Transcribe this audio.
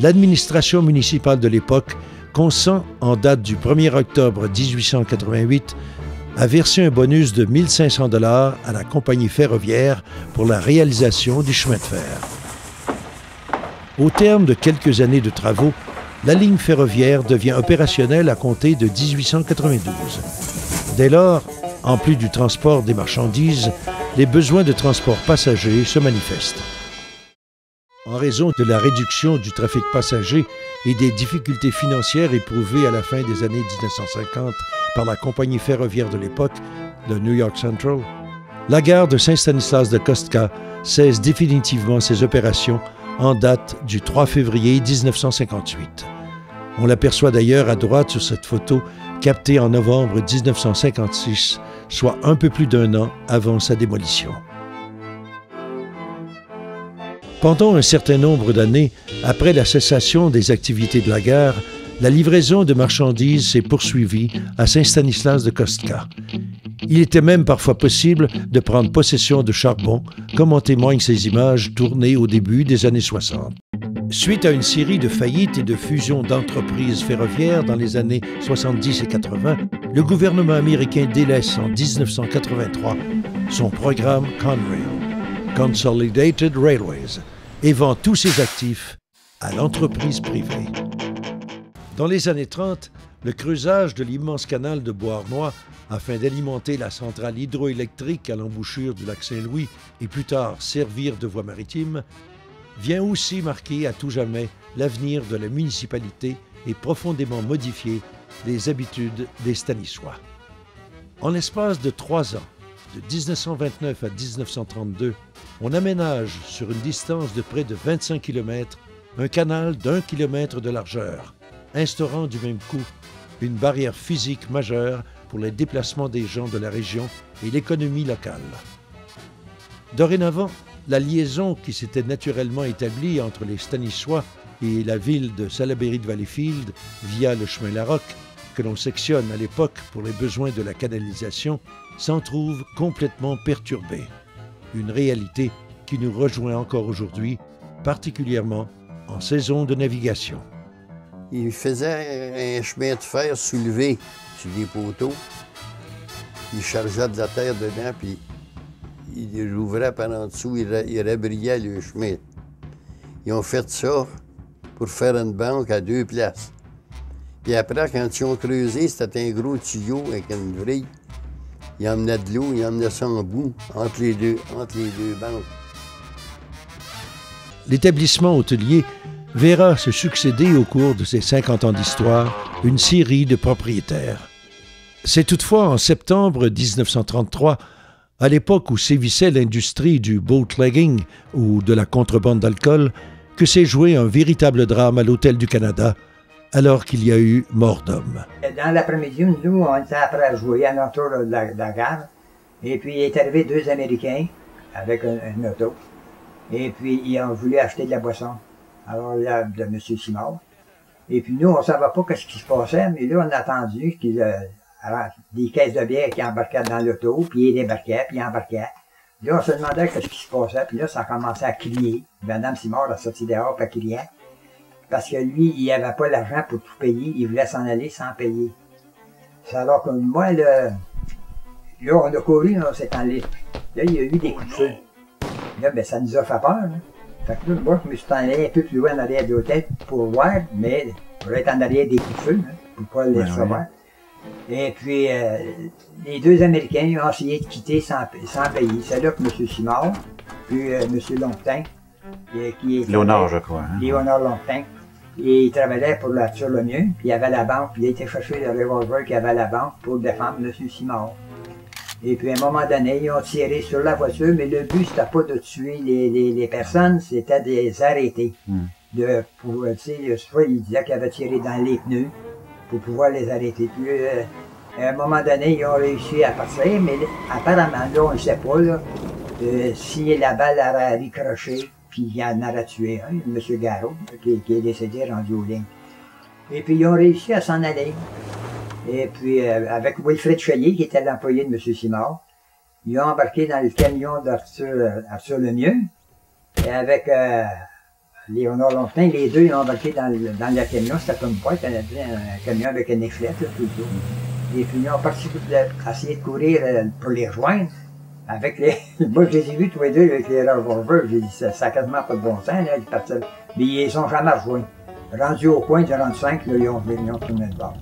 l'administration municipale de l'époque consent, en date du 1er octobre 1888, à verser un bonus de 1 500 $ à la compagnie ferroviaire pour la réalisation du chemin de fer. Au terme de quelques années de travaux, la ligne ferroviaire devient opérationnelle à compter de 1892. Dès lors, en plus du transport des marchandises, les besoins de transport passager se manifestent. En raison de la réduction du trafic passager et des difficultés financières éprouvées à la fin des années 1950 par la compagnie ferroviaire de l'époque, le New York Central, la gare de Saint-Stanislas de Kostka cesse définitivement ses opérations en date du 3 février 1958. On l'aperçoit d'ailleurs à droite sur cette photo captée en novembre 1956, soit un peu plus d'un an avant sa démolition. Pendant un certain nombre d'années, après la cessation des activités de la gare, la livraison de marchandises s'est poursuivie à Saint-Stanislas de Kostka. Il était même parfois possible de prendre possession de charbon, comme en témoignent ces images tournées au début des années 60. Suite à une série de faillites et de fusions d'entreprises ferroviaires dans les années 70 et 80, le gouvernement américain délaisse en 1983 son programme Conrail, Consolidated Railways, et vend tous ses actifs à l'entreprise privée. Dans les années 30, le creusage de l'immense canal de Beauharnois afin d'alimenter la centrale hydroélectrique à l'embouchure du lac Saint-Louis et plus tard servir de voie maritime, vient aussi marquer à tout jamais l'avenir de la municipalité et profondément modifier les habitudes des Stanissois. En l'espace de 3 ans, de 1929 à 1932, on aménage sur une distance de près de 25 km un canal d'1 km de largeur, instaurant du même coup une barrière physique majeure pour les déplacements des gens de la région et l'économie locale. Dorénavant, la liaison qui s'était naturellement établie entre les Stanissois et la ville de Salaberry-de-Valleyfield via le chemin Larocque, que l'on sectionne à l'époque pour les besoins de la canalisation, s'en trouve complètement perturbée. Une réalité qui nous rejoint encore aujourd'hui, particulièrement en saison de navigation. Il faisait un chemin de fer soulevé sur des poteaux. Il chargeait de la terre dedans, puis il ouvrait par en dessous, il rabriait le chemin. Ils ont fait ça pour faire une banque à 2 places. Puis après, quand ils ont creusé, c'était un gros tuyau avec une vrille. Ils emmenaient de l'eau, ils emmenaient ça en bout, entre les deux banques. L'établissement hôtelier verra se succéder au cours de ses 50 ans d'histoire une série de propriétaires. C'est toutefois en septembre 1933, à l'époque où sévissait l'industrie du bootlegging ou de la contrebande d'alcool, que s'est joué un véritable drame à l'Hôtel du Canada, alors qu'il y a eu mort d'homme. Dans l'après-midi, nous, on était après à jouer à l'entour de la gare, et puis il est arrivé 2 Américains avec un auto, et puis ils ont voulu acheter de la boisson. Alors, il y a de M. Simard. Et puis nous, on ne savait pas ce qui se passait, mais là, on a attendu des caisses de bière qui embarquaient dans l'auto, puis ils débarquaient, puis ils embarquaient. Là, on se demandait ce qui se passait, puis là, ça a commencé à crier. Mme Simard a sorti dehors, puis elle criait. Parce que lui, il n'avait pas l'argent pour tout payer, il voulait s'en aller sans payer. C'est alors que moi, là, on a couru, on s'est allé. Là, il y a eu des coups de feu. Là, ben, ça nous a fait peur, là. Fait que là, moi, je me suis allé un peu plus loin en arrière de l'hôtel pour voir, mais pour être en arrière des coups de feu, hein, pour pas les recevoir. Et puis, les 2 Américains ils ont essayé de quitter sans payer. C'est là que M. Simard, puis M. Longtin, qui est... Léonard, je crois. Hein? Léonard Longtin. Et il travaillait pour l'Arthur Lemieux, puis il avait la banque, puis il a été chercher le revolver qu'il avait à la banque pour défendre M. Simard. Et puis à un moment donné, ils ont tiré sur la voiture, mais le but, c'était pas de tuer les personnes, c'était de les arrêter. Tu sais, soit il disait qu'il avait tiré dans les pneus pour pouvoir les arrêter. Puis à un moment donné, ils ont réussi à partir, mais apparemment, là, on ne sait pas là, si la balle avait ricroché, puis il en aurait tué un, M. Garot, qui est décédé rendu aux lignes. Et puis ils ont réussi à s'en aller. Et puis, avec Wilfrid Chelier, qui était l'employé de M. Simard, ils ont embarqué dans le camion d'Arthur Lemieux, et avec Léonard Longtin, les deux, ils ont embarqué dans le camion, c'était une boîte, un camion avec une efflette, là, tout le tour. Et puis, ils ont parti pour essayer de courir pour les rejoindre. Avec les. Moi, je les ai vus tous les deux avec les revolvers. J'ai dit, ça n'a quasiment pas de bon sens, là, ils partent. Mais ils ne sont jamais rejoints. Rendus au coin du 45, là, ils ont tourné le bord.